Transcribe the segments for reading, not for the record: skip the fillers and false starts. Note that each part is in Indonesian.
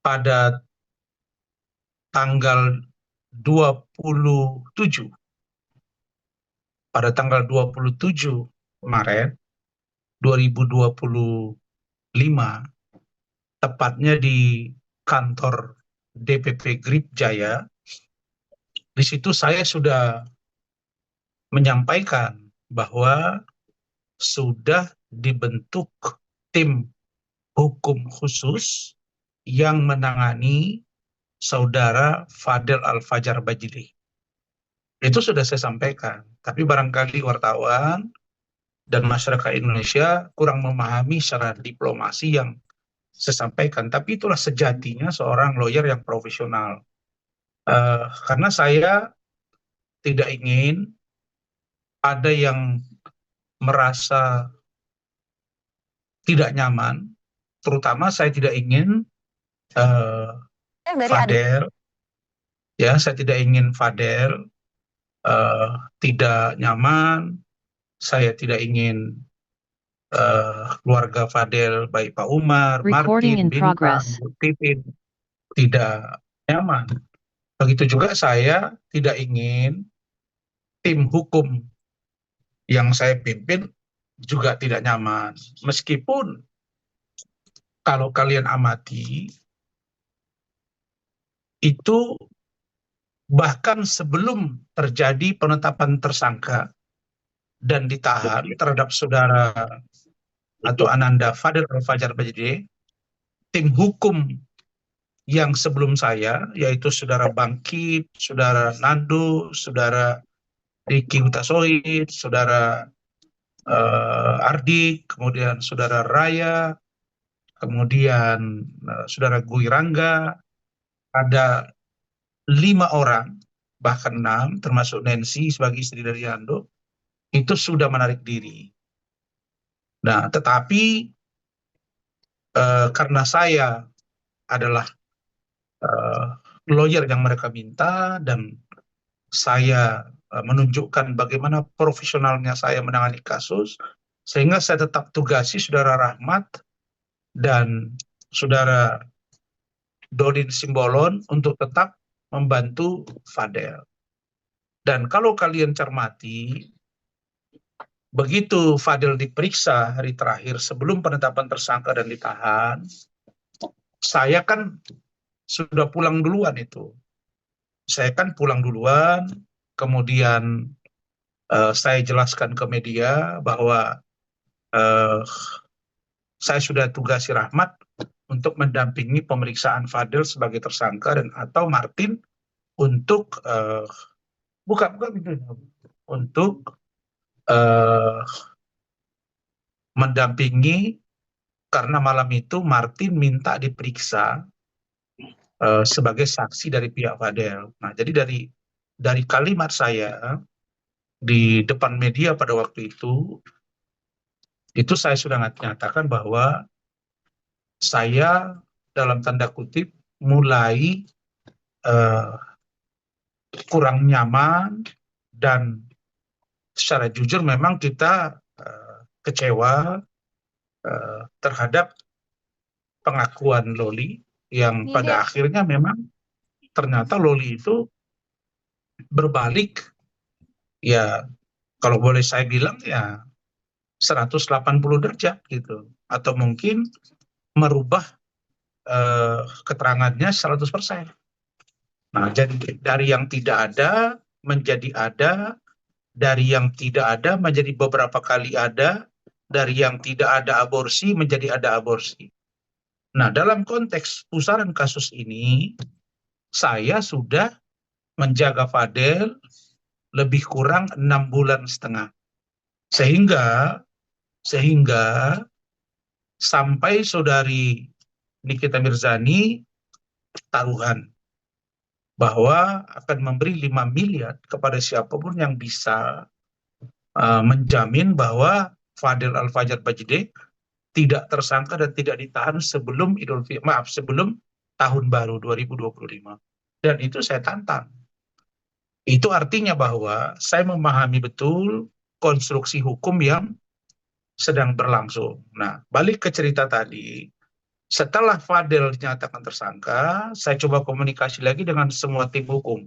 pada tanggal 27 pada tanggal 27 Maret 2025, tepatnya di kantor DPP Grip Jaya. Di situ saya sudah menyampaikan bahwa sudah dibentuk tim hukum khusus yang menangani saudara Fadel Al-Fajar Bajili. Itu sudah saya sampaikan, tapi barangkali wartawan dan masyarakat Indonesia kurang memahami secara diplomasi yang saya sampaikan. Tapi itulah sejatinya seorang lawyer yang profesional. Karena saya tidak ingin ada yang merasa tidak nyaman, terutama saya tidak ingin eh, Dari adik. Fadel, ya saya tidak ingin Fadel eh, tidak nyaman, saya tidak ingin keluarga Fadel, baik Pak Umar, Recording Martin, in Bintang, progress. Titin, tidak nyaman. Begitu juga saya tidak ingin tim hukum yang saya pimpin juga tidak nyaman. Meskipun kalau kalian amati, itu bahkan sebelum terjadi penetapan tersangka dan ditahan terhadap saudara atau Ananda Fadel Al-Fajar Bajili, tim hukum yang sebelum saya, yaitu saudara Bangkit, saudara Nando, saudara Riki Hutasoid, saudara Ardi, kemudian saudara Raya, kemudian saudara Gui Rangga, ada 5 orang, bahkan 6, termasuk Nancy sebagai istri dari Nando, itu sudah menarik diri. Nah, tetapi karena saya adalah eh, lawyer yang mereka minta dan saya menunjukkan bagaimana profesionalnya saya menangani kasus, sehingga saya tetap tugasi saudara Rahmat dan saudara Dodin Simbolon untuk tetap membantu Fadel. Dan kalau kalian cermati, begitu Fadel diperiksa hari terakhir sebelum penetapan tersangka dan ditahan, saya kan sudah pulang duluan itu. Saya kan pulang duluan, kemudian saya jelaskan ke media bahwa eh, saya sudah tugasi Rahmat untuk mendampingi pemeriksaan Fadel sebagai tersangka dan atau Martin untuk bukan itu, untuk eh, mendampingi karena malam itu Martin minta diperiksa sebagai saksi dari pihak Fadel. Nah, jadi dari kalimat saya di depan media pada waktu itu saya sudah nyatakan bahwa saya dalam tanda kutip mulai eh, kurang nyaman dan secara jujur memang kita kecewa terhadap pengakuan Loli yang pada akhirnya memang ternyata Loli itu berbalik, ya kalau boleh saya bilang ya 180 derajat gitu, atau mungkin merubah keterangannya 100%. Nah, jadi dari yang tidak ada menjadi ada, dari yang tidak ada menjadi beberapa kali ada, dari yang tidak ada aborsi menjadi ada aborsi. Nah, dalam konteks pusaran kasus ini, saya sudah menjaga Fadel lebih kurang 6,5 bulan. Sehingga sampai saudari Nikita Mirzani taruhan bahwa akan memberi 5 miliar kepada siapapun yang bisa menjamin bahwa Fadel Al-Fajar Bajide tidak tersangka dan tidak ditahan sebelum sebelum tahun baru 2025. Dan itu saya tantang. Itu artinya bahwa saya memahami betul konstruksi hukum yang sedang berlangsung. Nah, balik ke cerita tadi, Setelah Fadel dinyatakan tersangka, saya coba komunikasi lagi dengan semua tim hukum,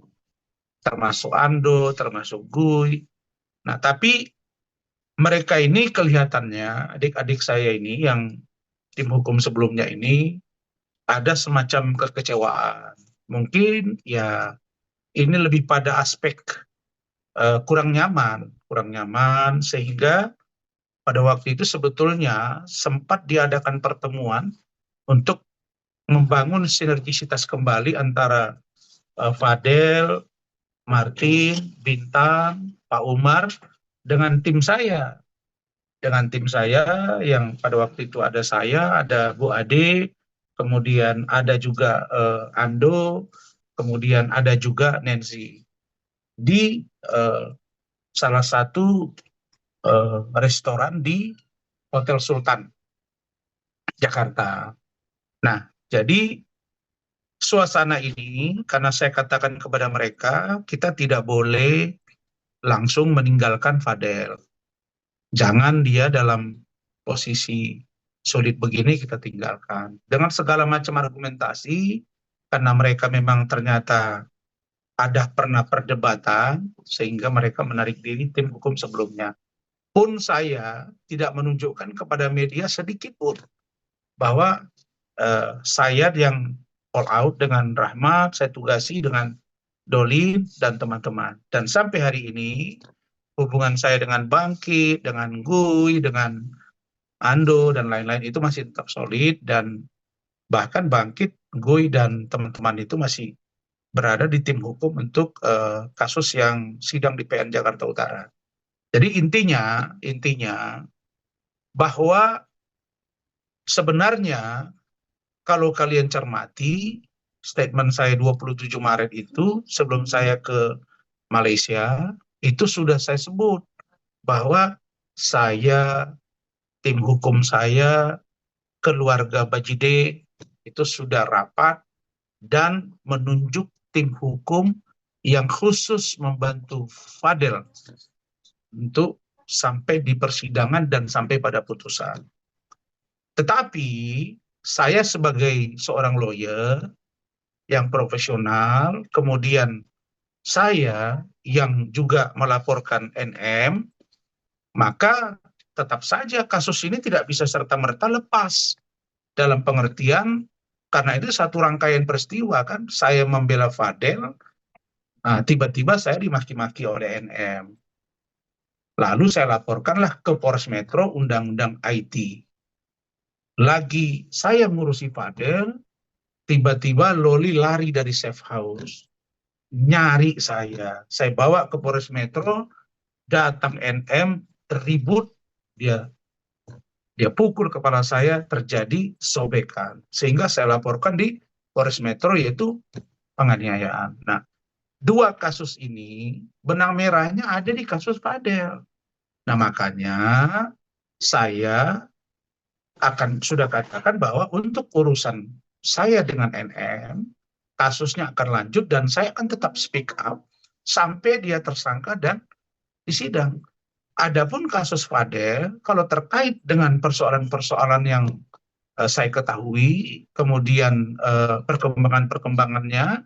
termasuk Ando, termasuk Guy. Nah, tapi mereka ini kelihatannya, adik-adik saya ini yang tim hukum sebelumnya ini, ada semacam kekecewaan. Mungkin ya ini lebih pada aspek kurang nyaman sehingga pada waktu itu sebetulnya sempat diadakan pertemuan untuk membangun sinergisitas kembali antara Fadel, Martin, Bintang, Pak Umar dengan tim saya yang pada waktu itu ada saya, ada Bu Ade, kemudian ada juga Ando, kemudian ada juga Nancy di salah satu restoran di Hotel Sultan Jakarta. Nah, jadi suasana ini karena saya katakan kepada mereka kita tidak boleh langsung meninggalkan Fadel. Jangan dia dalam posisi sulit begini kita tinggalkan. Dengan segala macam argumentasi, karena mereka memang ternyata ada pernah perdebatan, sehingga mereka menarik diri tim hukum sebelumnya. Pun saya tidak menunjukkan kepada media sedikit pun bahwa saya yang all out dengan Rahmat, saya tugasi dengan Dolin dan teman-teman. Dan sampai hari ini hubungan saya dengan Bangkit, dengan Gui, dengan Ando dan lain-lain itu masih tetap solid dan bahkan Bangkit, Gui dan teman-teman itu masih berada di tim hukum untuk kasus yang sidang di PN Jakarta Utara. Jadi intinya bahwa sebenarnya kalau kalian cermati statement saya 27 Maret itu sebelum saya ke Malaysia itu sudah saya sebut bahwa saya, tim hukum saya, keluarga Bajide itu sudah rapat dan menunjuk tim hukum yang khusus membantu Fadel untuk sampai di persidangan dan sampai pada putusan. Tetapi saya sebagai seorang lawyer yang profesional, kemudian saya yang juga melaporkan NM, maka tetap saja kasus ini tidak bisa serta-merta lepas dalam pengertian karena itu satu rangkaian peristiwa kan saya membela Fadel, tiba-tiba saya dimaki-maki oleh NM. Lalu saya laporkanlah ke Polres Metro Undang-Undang IT. Lagi saya ngurusi Fadel, tiba-tiba Loli lari dari safe house. Nyari saya bawa ke Polres Metro, datang NM, ribut, dia dia pukul kepala saya, terjadi sobekan. Sehingga saya laporkan di Polres Metro yaitu penganiayaan. Nah, dua kasus ini benang merahnya ada di kasus Fadel. Nah, makanya saya sudah katakan bahwa untuk urusan saya dengan NM, kasusnya akan lanjut dan saya akan tetap speak up sampai dia tersangka dan disidang. Adapun kasus Fadel, kalau terkait dengan persoalan-persoalan yang saya ketahui, kemudian perkembangannya,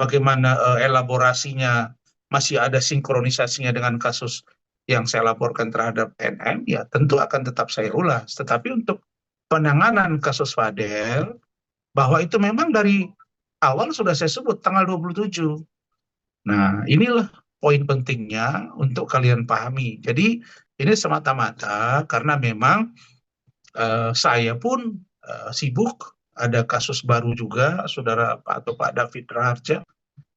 bagaimana elaborasinya, masih ada sinkronisasinya dengan kasus yang saya laporkan terhadap NM, ya tentu akan tetap saya ulas. Tetapi untuk penanganan kasus Fadel, bahwa itu memang dari awal sudah saya sebut tanggal 27. Nah, inilah poin pentingnya untuk kalian pahami. Jadi ini semata-mata karena memang saya pun sibuk, ada kasus baru juga, saudara Pak atau Pak David Raharja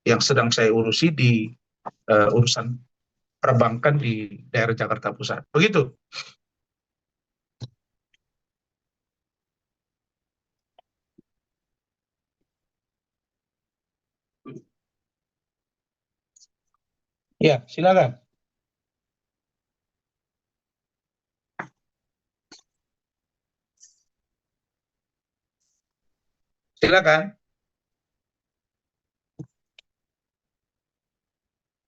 yang sedang saya urusi di urusan perbankan di daerah Jakarta Pusat. Begitu. Ya, silakan. Silakan.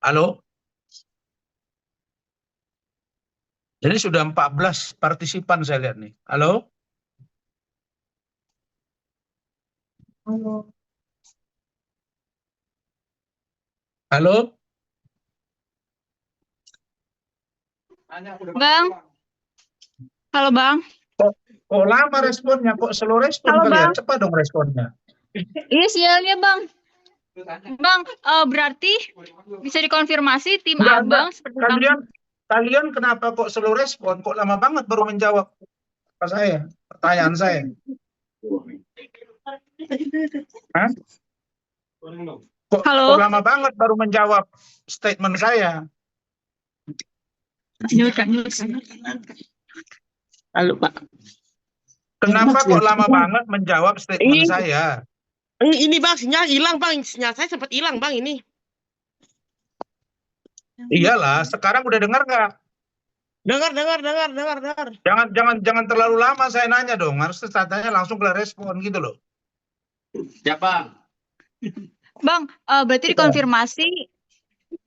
Halo. Jadi sudah 14 partisipan saya lihat nih. Halo. Halo, Bang, halo Bang. kok lama responnya? Kok slow respon Halo kalian? Bang. Cepat dong responnya. Iya sinyalnya Bang. Bang, berarti bisa dikonfirmasi tim Enggak. Abang seperti Bang. Kalian kenapa kok slow respon? Kok lama banget baru menjawab pertanyaan saya? Hah? Kok Halo. lama banget baru menjawab statement saya? Halo Pak. Kenapa kok lama banget menjawab statement Ini, saya? ini Bang, sinyal hilang Bang. Sinyal saya sempat hilang Bang ini. Iyalah, sekarang udah dengar nggak? Dengar. Jangan terlalu lama saya nanya dong. Harus tanya langsung ke respon gitu loh. Siapa? Bang, berarti Iya. dikonfirmasi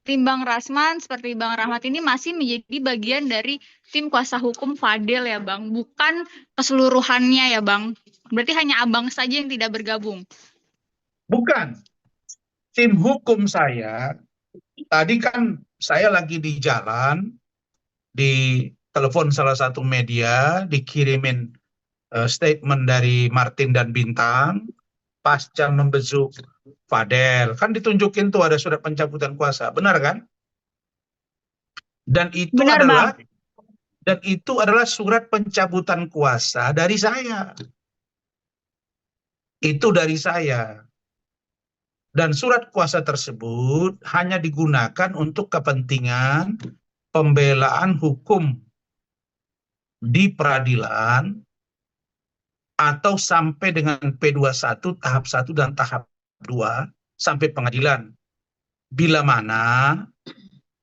tim Bang Rasman seperti Bang Rahmat ini masih menjadi bagian dari tim kuasa hukum Fadel ya Bang, bukan keseluruhannya ya Bang. Berarti hanya Abang saja yang tidak bergabung. Bukan. Tim hukum saya, tadi kan saya lagi di jalan, di telepon salah satu media, dikirimin statement dari Martin dan Bintang, pasca membesuk Fadel. Kan ditunjukin tuh ada surat pencabutan kuasa, benar kan? Dan itu Benar adalah Bang. surat pencabutan kuasa dari saya. Itu dari saya. Dan surat kuasa tersebut hanya digunakan untuk kepentingan pembelaan hukum di peradilan atau sampai dengan P21 tahap 1 dan tahap 2 sampai pengadilan. Bila mana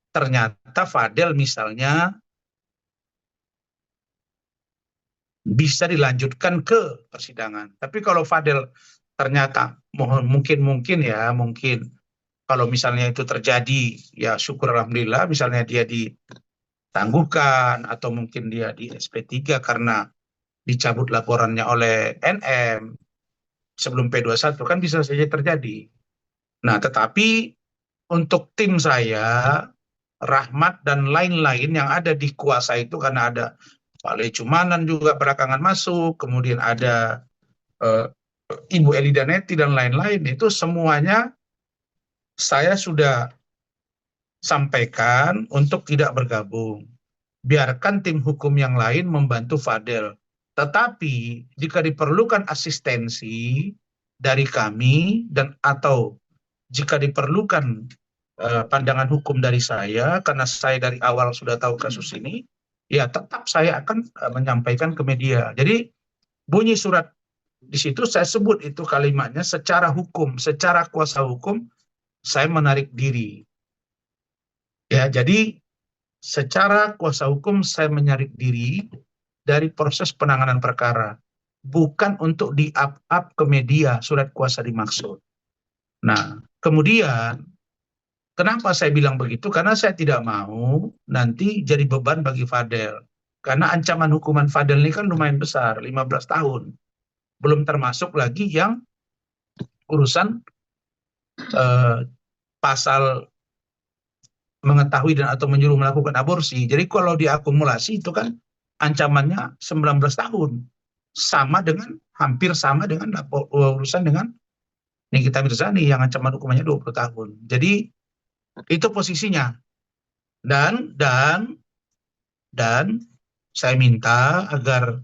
ternyata Fadel misalnya bisa dilanjutkan ke persidangan. Tapi kalau Fadel ternyata mungkin kalau misalnya itu terjadi, ya syukur alhamdulillah, misalnya dia ditangguhkan atau mungkin dia di SP3 karena dicabut laporannya oleh NM sebelum P21 kan bisa saja terjadi. Nah, tetapi untuk tim saya, Rahmat dan lain-lain yang ada di kuasa itu, karena ada Pak Lecumanan juga belakangan masuk, kemudian ada Ibu Eli Danetti dan lain-lain, itu semuanya saya sudah sampaikan untuk tidak bergabung. Biarkan tim hukum yang lain membantu Fadel. Tetapi jika diperlukan asistensi dari kami dan atau jika diperlukan pandangan hukum dari saya, karena saya dari awal sudah tahu kasus ini, ya tetap saya akan menyampaikan ke media. Jadi bunyi surat di situ saya sebut itu kalimatnya secara hukum, secara kuasa hukum saya menarik diri. Ya, jadi secara kuasa hukum saya menarik diri dari proses penanganan perkara, bukan untuk di-up ke media surat kuasa dimaksud. Nah, kemudian kenapa saya bilang begitu? Karena saya tidak mau nanti jadi beban bagi Fadel. Karena ancaman hukuman Fadel ini kan lumayan besar, 15 tahun. Belum termasuk lagi yang urusan pasal mengetahui dan atau menyuruh melakukan aborsi. Jadi kalau diakumulasi itu kan ancamannya 19 tahun. Hampir sama dengan urusan dengan Nikita Mirzani yang ancaman hukumannya 20 tahun. Jadi itu posisinya. Dan saya minta agar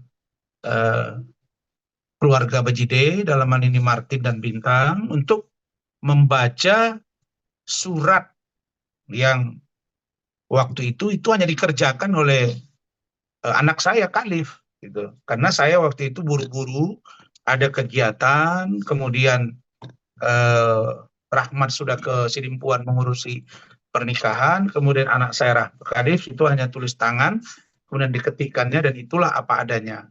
keluarga Bejide, dalam hal ini Martin dan Bintang, untuk membaca surat yang waktu itu hanya dikerjakan oleh anak saya Khalif gitu. Karena saya waktu itu buru-buru ada kegiatan, kemudian Rahmat sudah ke Sidimpuan mengurusi pernikahan, kemudian anak saya Khalif itu hanya tulis tangan, kemudian diketikkannya dan itulah apa adanya.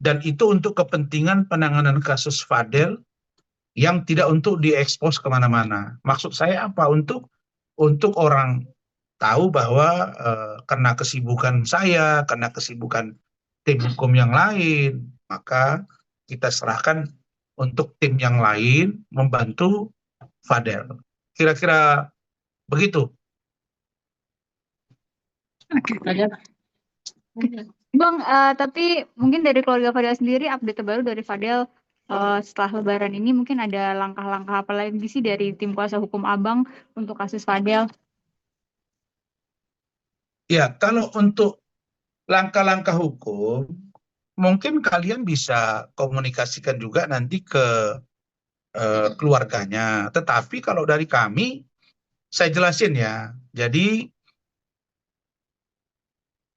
Dan itu untuk kepentingan penanganan kasus Fadel yang tidak untuk diekspos kemana-mana. Maksud saya apa? Untuk orang tahu bahwa karena kesibukan saya, karena kesibukan tim hukum yang lain, maka kita serahkan untuk tim yang lain membantu Fadel. Kira-kira begitu. Bang, tapi mungkin dari keluarga Fadel sendiri, update terbaru dari Fadel setelah Lebaran ini mungkin ada langkah-langkah apa lagi sih dari tim kuasa hukum Abang untuk kasus Fadel? Ya, kalau untuk langkah-langkah hukum, mungkin kalian bisa komunikasikan juga nanti ke keluarganya. Tetapi kalau dari kami, saya jelasin ya. Jadi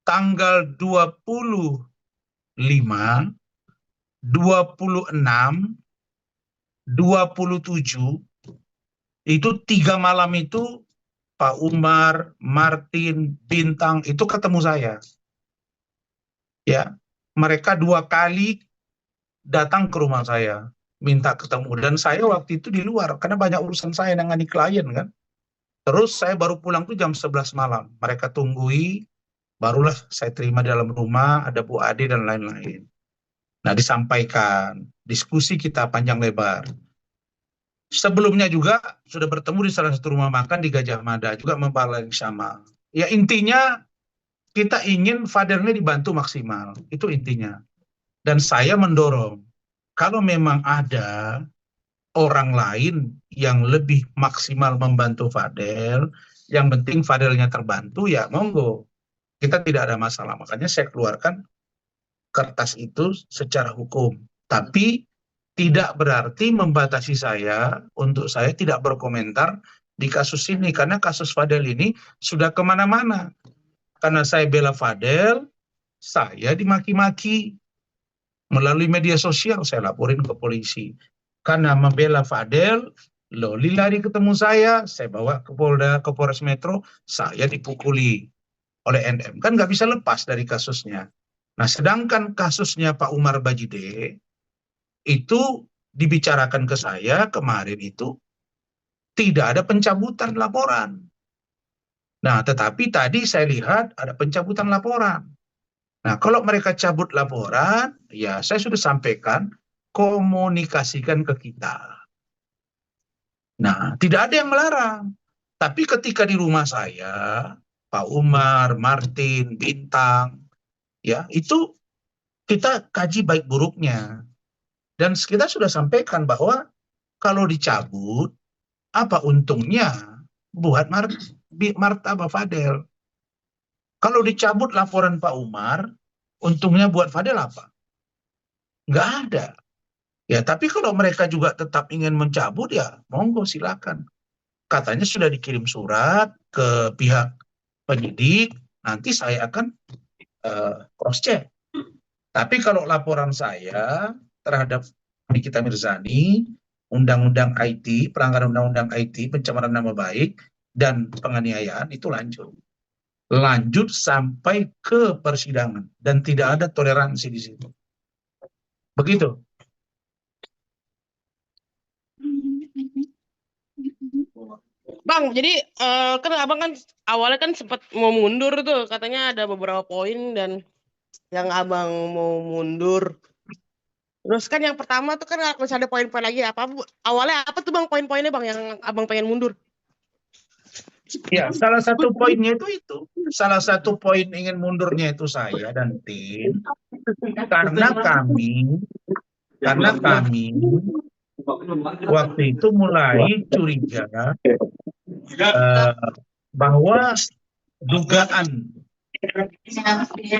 tanggal 25, 26, 27 itu 3 malam itu Pak Umar, Martin, Bintang itu ketemu saya. Ya, mereka 2 kali datang ke rumah saya minta ketemu, dan saya waktu itu di luar karena banyak urusan saya nangani klien kan. Terus saya baru pulang tuh jam 11 malam. Mereka tunggui, barulah saya terima di dalam rumah, ada Bu Ade dan lain-lain. Nah, disampaikan, diskusi kita panjang lebar. Sebelumnya juga sudah bertemu di salah satu rumah makan di Gajah Mada, juga membahas yang sama. Ya intinya kita ingin Fadel ini dibantu maksimal, itu intinya. Dan saya mendorong, kalau memang ada orang lain yang lebih maksimal membantu Fadel, yang penting Fadelnya terbantu, ya monggo. Kita tidak ada masalah. Makanya saya keluarkan kertas itu secara hukum. Tapi tidak berarti membatasi saya untuk saya tidak berkomentar di kasus ini. Karena kasus Fadel ini sudah kemana-mana. Karena saya bela Fadel, saya dimaki-maki. Melalui media sosial saya laporin ke polisi. Karena membela Fadel, Loli lari ketemu saya bawa ke Polda, ke Polres Metro, saya dipukuli oleh NM. Kan nggak bisa lepas dari kasusnya. Nah, sedangkan kasusnya Pak Umar Bajide, itu dibicarakan ke saya kemarin itu, tidak ada pencabutan laporan. Nah, tetapi tadi saya lihat ada pencabutan laporan. Nah, kalau mereka cabut laporan, ya saya sudah sampaikan, komunikasikan ke kita. Nah, tidak ada yang melarang. Tapi ketika di rumah saya, Pak Umar, Martin, Bintang, ya itu kita kaji baik buruknya. Dan kita sudah sampaikan bahwa kalau dicabut, apa untungnya buat martabat Fadel? Kalau dicabut laporan Pak Umar, untungnya buat Fadel apa? Nggak ada. Ya, tapi kalau mereka juga tetap ingin mencabut, ya monggo silakan. Katanya sudah dikirim surat ke pihak penyidik, nanti saya akan cross check. Tapi kalau laporan saya terhadap Nikita Mirzani, undang-undang IT, pelanggaran undang-undang IT, pencemaran nama baik, dan penganiayaan itu lanjut. Lanjut sampai ke persidangan. Dan tidak ada toleransi di situ. Begitu. Bang, jadi kan abang kan awalnya kan sempat mau mundur tuh, katanya ada beberapa poin dan yang abang mau mundur. Terus kan yang pertama tuh kan masih ada poin-poin lagi. Awalnya apa tuh bang poin-poinnya bang yang abang pengen mundur? Ya, salah satu poinnya itu. Salah satu poin ingin mundurnya itu saya dan tim. Karena kami waktu itu mulai curiga bahwa dugaan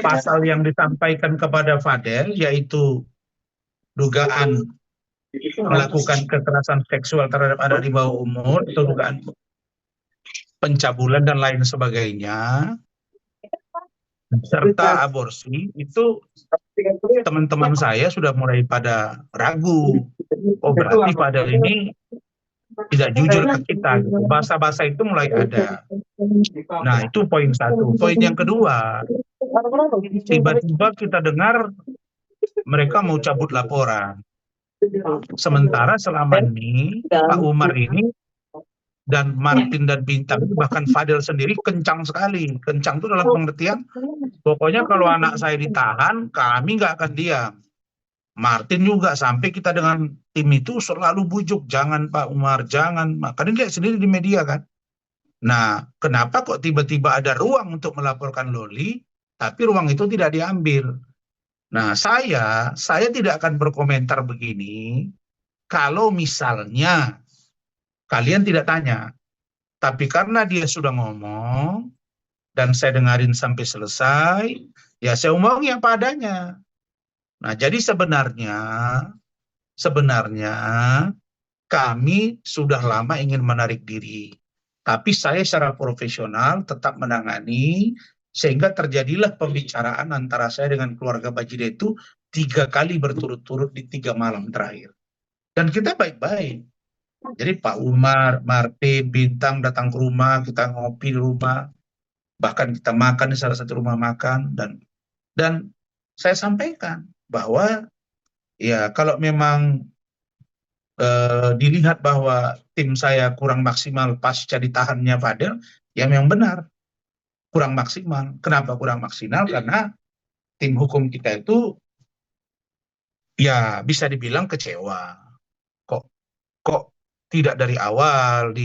pasal yang disampaikan kepada Fadel, yaitu dugaan melakukan kekerasan seksual terhadap anak di bawah umur, atau dugaan pencabulan dan lain sebagainya, serta aborsi, itu teman-teman saya sudah mulai pada ragu. Oh, berarti Fadel ini tidak jujur ke kita. Bahasa-bahasa itu mulai ada. Nah, itu poin satu. Poin yang kedua, tiba-tiba kita dengar mereka mau cabut laporan. Sementara selama ini Pak Umar ini dan Martin dan Bintang, bahkan Fadel sendiri kencang sekali. Kencang itu dalam pengertian, pokoknya kalau anak saya ditahan, kami nggak akan diam. Martin juga, sampai kita dengan tim itu selalu bujuk, jangan Pak Umar, jangan. Makanya lihat sendiri di media kan. Nah, kenapa kok tiba-tiba ada ruang untuk melaporkan Loli, tapi ruang itu tidak diambil. Nah, saya tidak akan berkomentar begini kalau misalnya kalian tidak tanya. Tapi karena dia sudah ngomong, dan saya dengarin sampai selesai, ya saya omongin apa adanya. Nah, jadi sebenarnya kami sudah lama ingin menarik diri. Tapi saya secara profesional tetap menangani, sehingga terjadilah pembicaraan antara saya dengan keluarga Bajide itu 3 kali berturut-turut di 3 malam terakhir. Dan kita baik-baik. Jadi Pak Umar, Martin, Bintang datang ke rumah, kita ngopi di rumah, bahkan kita makan di salah satu rumah makan, dan saya sampaikan bahwa ya kalau memang dilihat bahwa tim saya kurang maksimal pasca ditahannya Fadel, ya memang benar kurang maksimal. Kenapa kurang maksimal? Karena tim hukum kita itu ya bisa dibilang kecewa. Kok tidak dari awal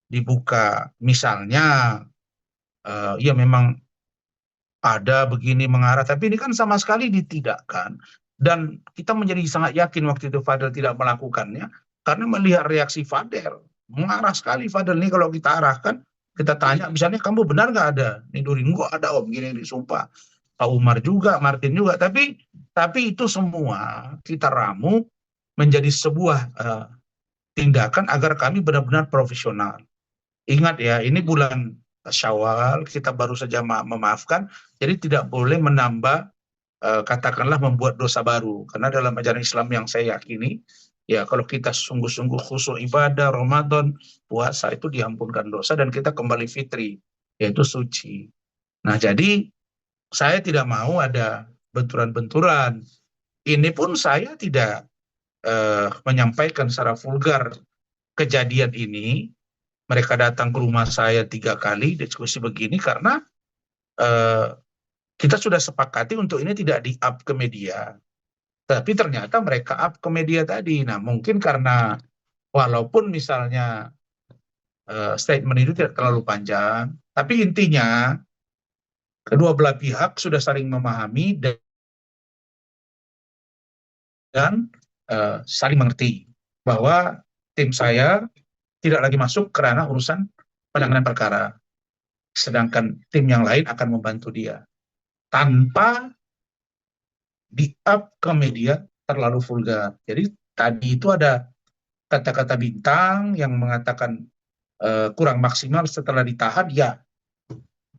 dibuka, misalnya ya memang ada begini mengarah, tapi ini kan sama sekali ditidakkan. Dan kita menjadi sangat yakin waktu itu Fadel tidak melakukannya, karena melihat reaksi Fadel, mengarah sekali Fadel ini. Kalau kita arahkan, kita tanya, misalnya kamu benar nggak ada nidurin? Kok ada om, gini disumpah. Pak Umar juga, Martin juga, tapi itu semua kita ramu menjadi sebuah tindakan agar kami benar-benar profesional. Ingat ya, ini bulan Syawal, kita baru saja memaafkan, jadi tidak boleh menambah, katakanlah membuat dosa baru. Karena dalam ajaran Islam yang saya yakini, ya kalau kita sungguh-sungguh khusyuk ibadah, Ramadan, puasa, itu diampunkan dosa dan kita kembali fitri, yaitu suci. Nah, jadi saya tidak mau ada benturan-benturan. Ini pun saya tidak menyampaikan secara vulgar kejadian ini. Mereka datang ke rumah saya 3 kali diskusi begini karena kita sudah sepakati untuk ini tidak di-up ke media. Tapi ternyata mereka up ke media tadi. Nah, mungkin karena walaupun misalnya statement itu tidak terlalu panjang, tapi intinya kedua belah pihak sudah saling memahami dan saling mengerti bahwa tim saya tidak lagi masuk ke ranah urusan penanganan perkara, sedangkan tim yang lain akan membantu dia tanpa di-up ke media terlalu vulgar. Jadi tadi itu ada kata-kata Bintang yang mengatakan kurang maksimal setelah ditahan. Ya,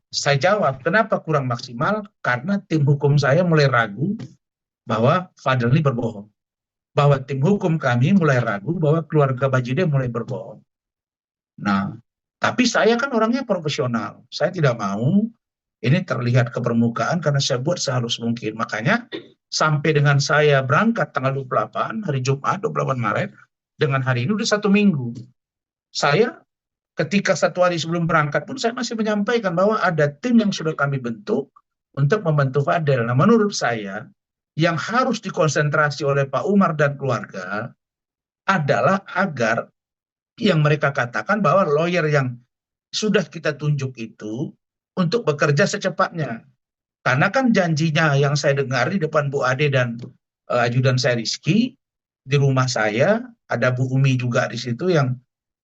saya jawab, kenapa kurang maksimal? Karena tim hukum saya mulai ragu bahwa Fadel ini berbohong. Bahwa tim hukum kami mulai ragu bahwa keluarga Bajide mulai berbohong. Nah, tapi saya kan orangnya profesional. Saya tidak mau ini terlihat ke permukaan karena saya buat sehalus mungkin. Makanya sampai dengan saya berangkat tanggal 28, hari Jumat 28 Maret, dengan hari ini udah 1 minggu. Saya ketika 1 hari sebelum berangkat pun saya masih menyampaikan bahwa ada tim yang sudah kami bentuk untuk membantu Fadel. Nah, menurut saya yang harus dikonsentrasi oleh Pak Umar dan keluarga adalah agar yang mereka katakan bahwa lawyer yang sudah kita tunjuk itu untuk bekerja secepatnya. Karena kan janjinya yang saya dengar di depan Bu Ade dan ajudan saya Rizky, di rumah saya, ada Bu Umi juga di situ yang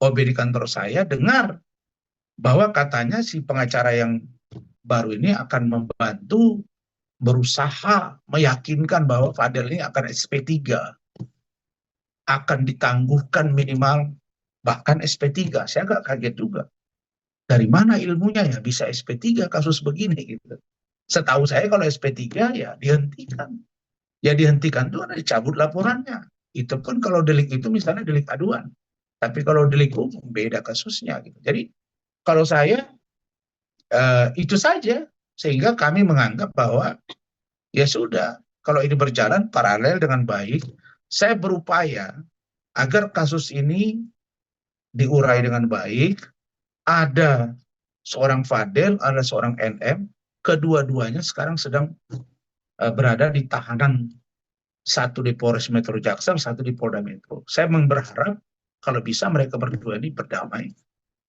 OB di kantor saya, dengar bahwa katanya si pengacara yang baru ini akan membantu berusaha meyakinkan bahwa Fadel ini akan SP3, akan ditangguhkan minimal bahkan SP3. Saya agak kaget juga. Dari mana ilmunya ya bisa SP3 kasus begini gitu. Setahu saya kalau SP3 ya dihentikan. Ya dihentikan itu ada dicabut laporannya. Itu pun kalau delik itu misalnya delik aduan. Tapi kalau delik umum beda kasusnya gitu. Jadi kalau saya itu saja, sehingga kami menganggap bahwa ya sudah, kalau ini berjalan paralel dengan baik, saya berupaya agar kasus ini diurai dengan baik. Ada seorang Fadel, ada seorang NM, kedua-duanya sekarang sedang berada di tahanan satu di Polres Metro Jaksel, satu di Polda Metro. Saya berharap kalau bisa mereka berdua ini berdamai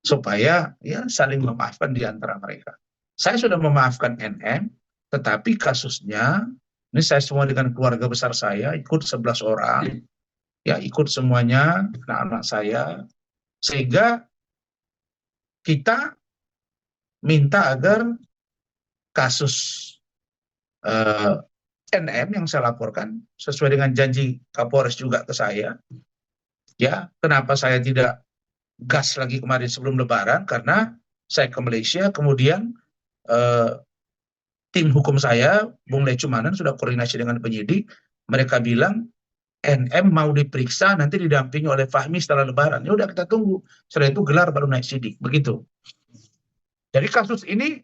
supaya ya saling memaafkan di antara mereka. Saya sudah memaafkan NM, tetapi kasusnya ini saya semua dengan keluarga besar saya ikut 11 orang, ya ikut semuanya anak-anak saya, sehingga kita minta agar kasus NM yang saya laporkan sesuai dengan janji Kapolres juga ke saya. Ya, kenapa saya tidak gas lagi kemarin sebelum Lebaran? Karena saya ke Malaysia, kemudian tim hukum saya, Bung Lecumanan, sudah koordinasi dengan penyidik. Mereka bilang NM mau diperiksa nanti didampingi oleh Fahmi setelah Lebaran. Ya udah kita tunggu. Setelah itu gelar baru naik sidik. Begitu. Jadi kasus ini,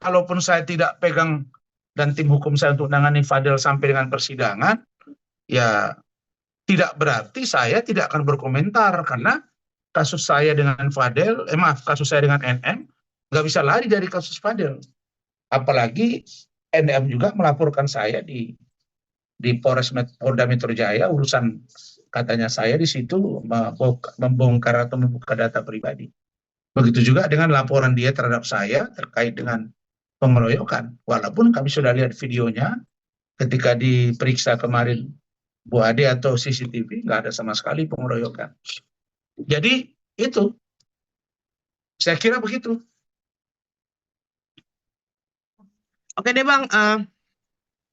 kalaupun saya tidak pegang dan tim hukum saya untuk menangani Fadel sampai dengan persidangan, ya tidak berarti saya tidak akan berkomentar, karena kasus saya dengan Fadel, kasus saya dengan NM nggak bisa lari dari kasus Fadel. Apalagi NM juga melaporkan saya di Polda Metro Jaya, urusan katanya saya di situ membongkar atau membuka data pribadi. Begitu juga dengan laporan dia terhadap saya terkait dengan pengeroyokan. Walaupun kami sudah lihat videonya ketika diperiksa kemarin Bu Ade atau CCTV, nggak ada sama sekali pengeroyokan. Jadi itu, saya kira begitu. Oke deh Bang,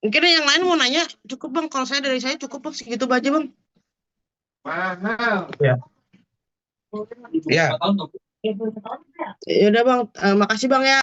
mungkin yang lain mau nanya, cukup Bang. Kalau dari saya cukup Bang, segitu aja Bang. Ya. Ya. Ya udah Bang, makasih Bang ya.